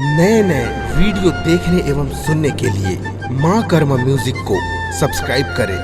नए नए वीडियो देखने एवं सुनने के लिए माँ कर्मा म्यूजिक को सब्सक्राइब करें।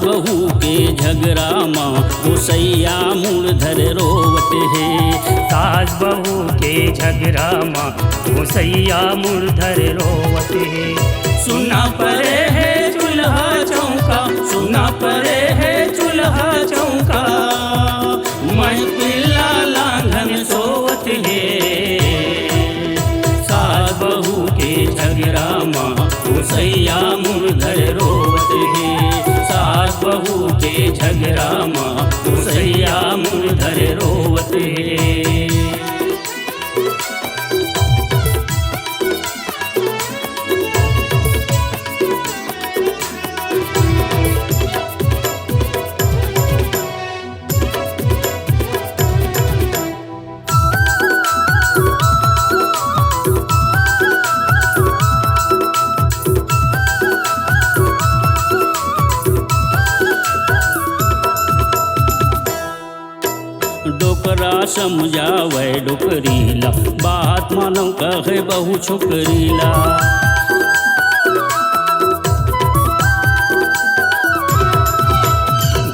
बहू के झगड़ा माँ गोसैया मूलधर रोवत है। सास बहू के झगड़ा माँ गोसैया मूलधर रोवत है। सुना पड़े है चूल्हा चौका, सुना पड़े है चूल्हा चौका, मैं पिल्ला लांघन सोवत है। सास बहू के झगड़ा माँ गोसैया मूलधर रोवत है। सास बहू के झगड़ा माँ गोसैया मूलधर रोवत है। डोकरा समझावे डोकरीला, बात मानो कहे बहु छोकरीला।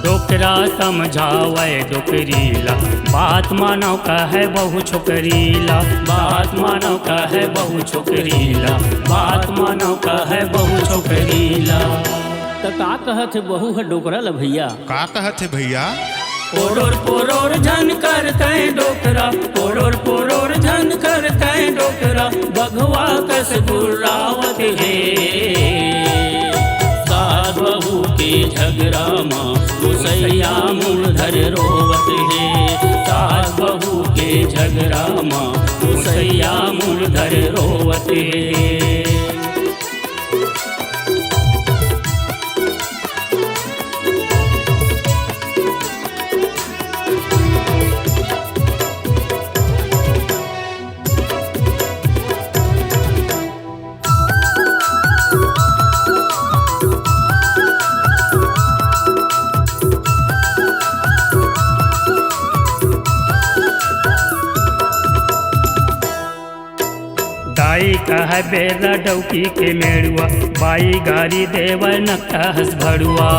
डोकरा समझावे डोकरीला, बात मानो कहे बहु छोकरीला। बात मानो कहे बहु छोकरीला, बात मानो कहे बहु छोकरीला। त का कहत बहु है डोकरा ला भैया? का कहत है भैया? पोरोर पोरोर झन करते डोकरा, पोरोर पोरोर झन करते डोकरा, बघवा कस गुर्रावत है। सास बहू के झगड़ा माँ गोसैया मूलधर रोवत है। सास बहू के झगड़ा माँ गोसैया मूलधर रोवत है। दाई कह बेला डौकी के मेड़ुआ, बाई गारी देव नक्का हस भड़ुआ।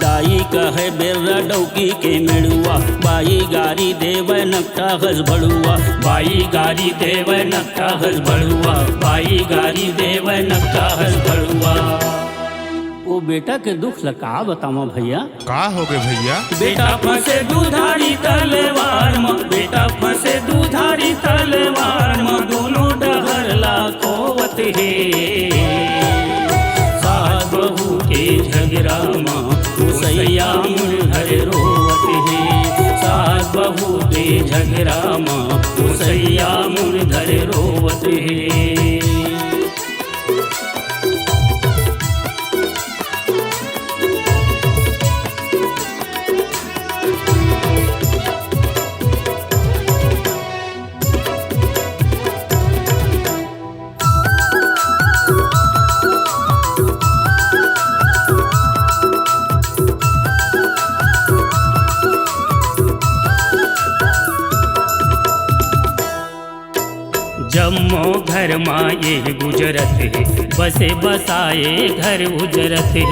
दाई कहे बेला डौकी के मेड़ुआ, बाई गारी देव नक्का हस भड़ुआ। बाई गारी देव नक्का हस भड़ुआ, बाई गारी देव नक्का हस भड़ुआ। वो बेटा के दुख लका बतावा भैया? का हो गए भैया? बेटा फंसे दुधारी तलवार में, बेटा फंसे दुधारी तलवार में, दोनों डहर लाखोवत है। सास बहू के झगड़ा माँ गोसैया मूलधर रोवत है। सास बहू के झगड़ा माँ गोसैया मूलधर रोवत है। जम्मो घर माँ ये गुजरत है, बसे बसाए घर उजरत है।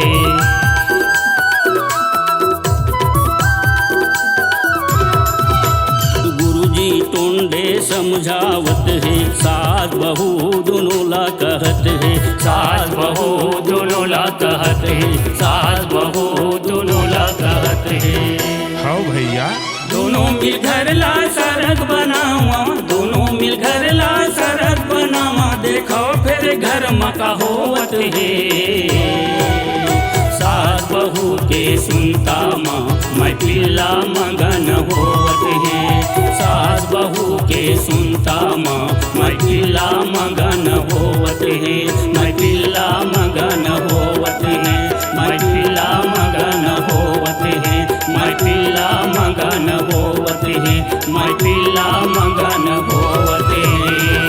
गुरुजी टोंडे समझावत है, सास बहू दोनों ला कहत है। सास बहू दोनों ला कहत है, सास बहू दोनों ला कहत है। हाँ भैया? दोनों मिल घर ला सड़क बनावा, दोनों मिल घर ला सड़क बनावा, देखो फिर घर मका होवत है। सास बहू के सुनता माँ महफिला मगन होवत है। सास बहू के सुनता माँ महफिला मगन होवत है। महफिला मगन होवत है। महफिला मगन होवत है। महफिला मगन होवत है। महफिला मगन होवत है।